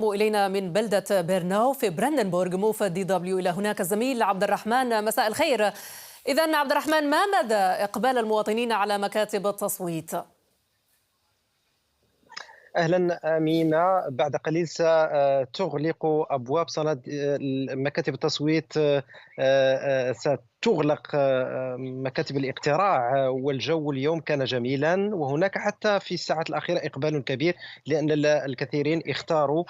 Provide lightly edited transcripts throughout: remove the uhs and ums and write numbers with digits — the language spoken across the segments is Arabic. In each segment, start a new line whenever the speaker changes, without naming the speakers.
إلينا من بلدة بيرناو في براندنبورغ موفد دي دبليو إلى هناك الزميل عبد الرحمن. مساء الخير. إذن عبد الرحمن، ما مدى إقبال المواطنين على مكاتب التصويت؟
أهلا أمينة. بعد قليل ستغلق أبواب صالات مكاتب التصويت. ستغلق مكاتب الاقتراع، والجو اليوم كان جميلا، وهناك حتى في الساعات الأخيرة إقبال كبير، لأن الكثيرين اختاروا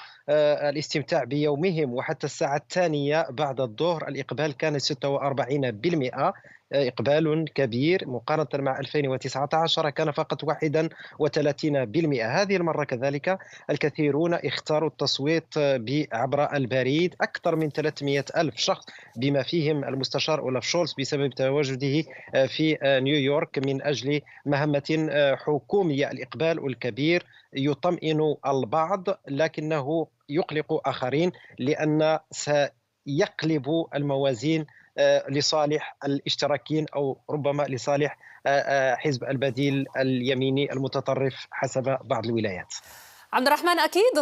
الاستمتاع بيومهم. وحتى الساعة الثانية بعد الظهر الإقبال كان 46%. إقبال كبير مقارنة مع 2019 كان فقط 31%. هذه المرة كذلك الكثيرون اختاروا التصويت عبر البريد، أكثر من 300 ألف شخص بما فيهم المستشار أولاف شولز بسبب تواجده في نيويورك من أجل مهمة حكومية. الإقبال الكبير يطمئن البعض لكنه يقلق آخرين، لأن سيقلب الموازين لصالح الاشتراكيين أو ربما لصالح حزب البديل اليميني المتطرف حسب بعض الولايات.
عبد الرحمن، أكيد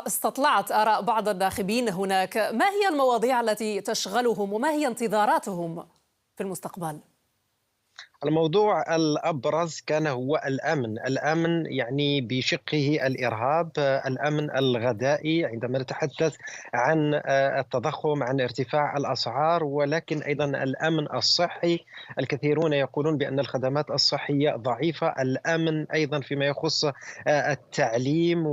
استطلعت آراء بعض الناخبين هناك. ما هي المواضيع التي تشغلهم وما هي انتظاراتهم في المستقبل؟
الموضوع الأبرز كان هو الأمن يعني بشقه الإرهاب، الأمن الغذائي عندما نتحدث عن التضخم، عن ارتفاع الأسعار، ولكن أيضا الأمن الصحي. الكثيرون يقولون بأن الخدمات الصحية ضعيفة. الأمن أيضا فيما يخص التعليم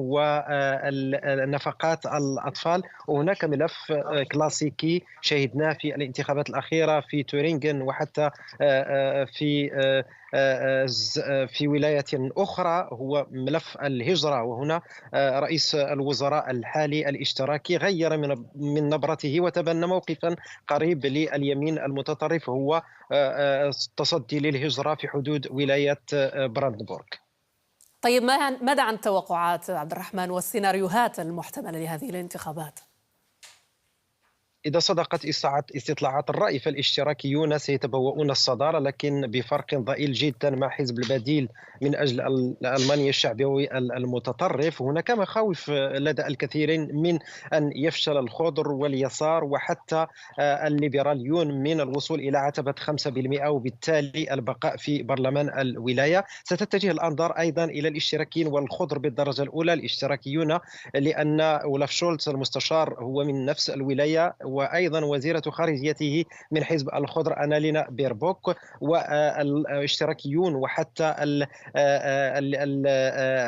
ونفقات الأطفال. وهناك ملف كلاسيكي شهدناه في الانتخابات الأخيرة في تورينغن، وحتى في ولاية أخرى، هو ملف الهجرة. وهنا رئيس الوزراء الحالي الاشتراكي غير من نبرته وتبنى موقفا قريب لليمين المتطرف، هو التصدي للهجرة في حدود ولاية براندنبورغ.
طيب، ماذا عن التوقعات عبد الرحمن والسيناريوهات المحتملة لهذه الانتخابات؟
إذا صدقت استطلاعات الرأي فالاشتراكيون سيتبوؤون الصدارة، لكن بفرق ضئيل جدا مع حزب البديل من أجل ألمانيا الشعبوي المتطرف. هناك مخاوف لدى الكثيرين من أن يفشل الخضر واليسار وحتى الليبراليون من الوصول إلى عتبة 5%، وبالتالي البقاء في برلمان الولاية. ستتجه الأنظار أيضا إلى الاشتراكيين والخضر بالدرجة الأولى. الاشتراكيون لأن أولاف شولتز المستشار هو من نفس الولاية، وأيضا وزيرة خارجيته من حزب الخضر أنالينا بيربوك. والاشتراكيون وحتى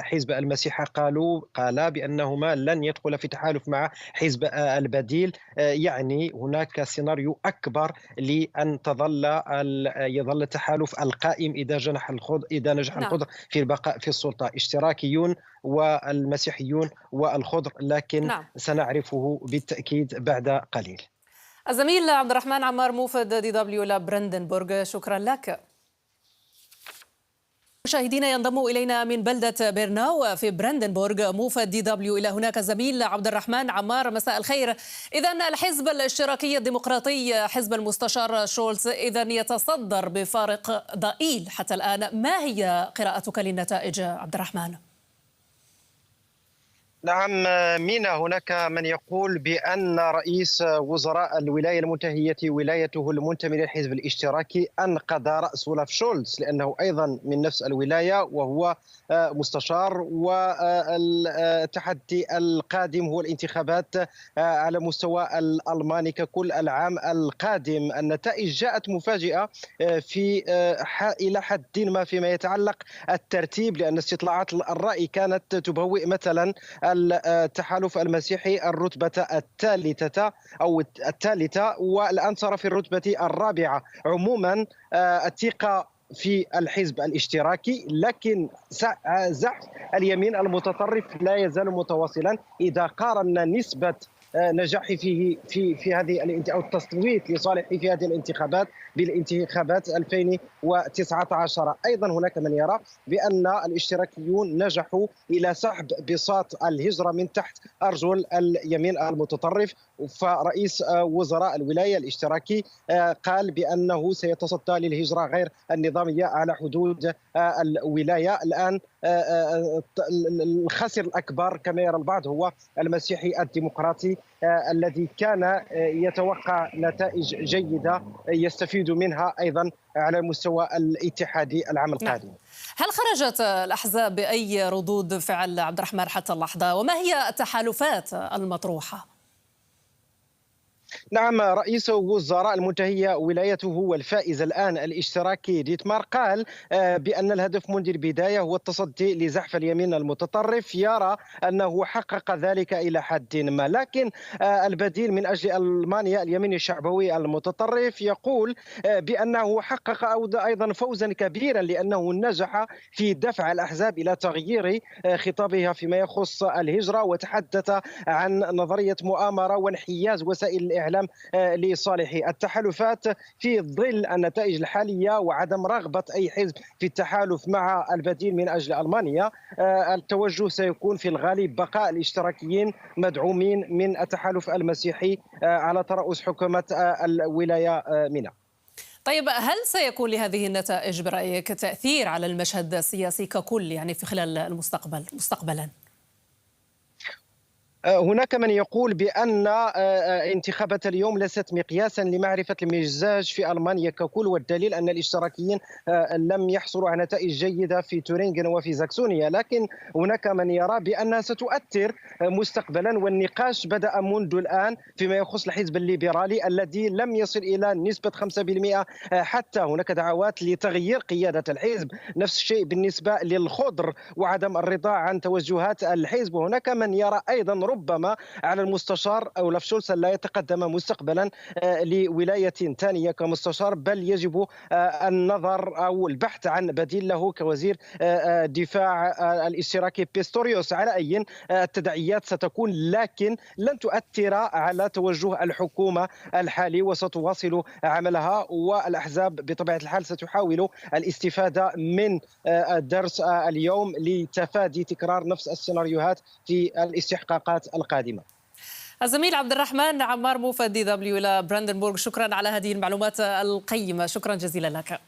حزب المسيح قال بأنهما لن يدخل في تحالف مع حزب البديل. يعني هناك سيناريو أكبر لأن يظل التحالف القائم إذا نجح
نعم.
الخضر في البقاء في السلطة. اشتراكيون والمسيحيون والخضر، لكن
نعم.
سنعرفه بالتأكيد بعد قليل.
الزميل عبد الرحمن عمار موفد دي دبليو لبراندنبورغ، شكرا لك. مشاهدينا، ينضم إلينا من بلدة بيرناو في براندنبورغ موفد دي دبليو إلى هناك الزميل عبد الرحمن عمار. مساء الخير. إذن الحزب الاشتراكي الديمقراطي حزب المستشار شولز يتصدر بفارق ضئيل حتى الآن. ما هي قراءتك للنتائج عبد الرحمن؟
نعم مينا، هناك من يقول بأن رئيس وزراء الولاية المنتهية ولايته المنتمي للحزب الاشتراكي أنقذ رأس أولاف شولز، لأنه أيضا من نفس الولاية وهو مستشار. والتحدي القادم هو الانتخابات على مستوى الألماني ككل العام القادم. النتائج جاءت مفاجئة في إلى حد ما فيما يتعلق الترتيب، لأن استطلاعات الرأي كانت تبوئ مثلا التحالف المسيحي الرتبة الثالثة، والآن صار في الرتبة الرابعة. عموما الثقة في الحزب الاشتراكي، لكن زحف اليمين المتطرف لا يزال متواصلا. إذا قارنا نسبة نجاح فيه في هذه أو التصويت لصالحه في هذه الانتخابات بالانتخابات 2019، أيضا هناك من يرى بأن الاشتراكيون نجحوا إلى سحب بساط الهجرة من تحت أرجل اليمين المتطرف. فرئيس وزراء الولاية الاشتراكي قال بأنه سيتصدى للهجرة غير النظامية على حدود الولاية. الآن الخاسر الأكبر كما يرى البعض هو المسيحي الديمقراطي الذي كان يتوقع نتائج جيدة يستفيد منها أيضا على المستوى الاتحادي العام القادم.
هل خرجت الأحزاب بأي ردود فعل عبد الرحمن حتى اللحظة؟ وما هي التحالفات المطروحة؟
نعم، رئيس وزراء المنتهية ولايته والفائز الآن الاشتراكي ديتمار قال بأن الهدف منذ البداية هو التصدي لزحف اليمين المتطرف، يرى أنه حقق ذلك إلى حد ما، لكن البديل من أجل ألمانيا اليمين الشعبوي المتطرف يقول بأنه حقق أيضا فوزا كبيرا لأنه نجح في دفع الأحزاب إلى تغيير خطابها فيما يخص الهجرة، وتحدث عن نظرية مؤامرة وانحياز وسائل الإعلام لصالح التحالفات في ظل النتائج الحالية وعدم رغبة أي حزب في التحالف مع البديل من أجل ألمانيا. التوجه سيكون في الغالب بقاء الاشتراكيين مدعومين من التحالف المسيحي على ترأس حكومة الولاية ميناء.
طيب، هل سيكون لهذه النتائج برأيك تأثير على المشهد السياسي ككل، يعني في خلال المستقبل مستقبلا؟
هناك من يقول بأن انتخابات اليوم ليست مقياسا لمعرفة المزاج في ألمانيا ككل، والدليل أن الاشتراكيين لم يحصلوا على نتائج جيدة في تورينغن وفي زاكسونيا، لكن هناك من يرى بأنها ستؤثر مستقبلا، والنقاش بدأ منذ الآن فيما يخص الحزب الليبرالي الذي لم يصل إلى نسبة 5%، حتى هناك دعوات لتغيير قيادة الحزب. نفس الشيء بالنسبة للخضر وعدم الرضا عن توجهات الحزب. وهناك من يرى أيضا ربما على المستشار أولاف شولز لا يتقدم مستقبلا لولاية ثانية كمستشار، بل يجب النظر أو البحث عن بديل له كوزير دفاع الاشتراكي بيستوريوس. على أي التداعيات ستكون، لكن لن تؤثر على توجه الحكومة الحالي وستواصل عملها، والأحزاب بطبيعة الحال ستحاول الاستفادة من درس اليوم لتفادي تكرار نفس السيناريوهات في الاستحقاقات القادمة.
الزميل عبد الرحمن عمار موفد DW إلى براندنبورغ، شكرا على هذه المعلومات القيمة، شكرا جزيلا لك.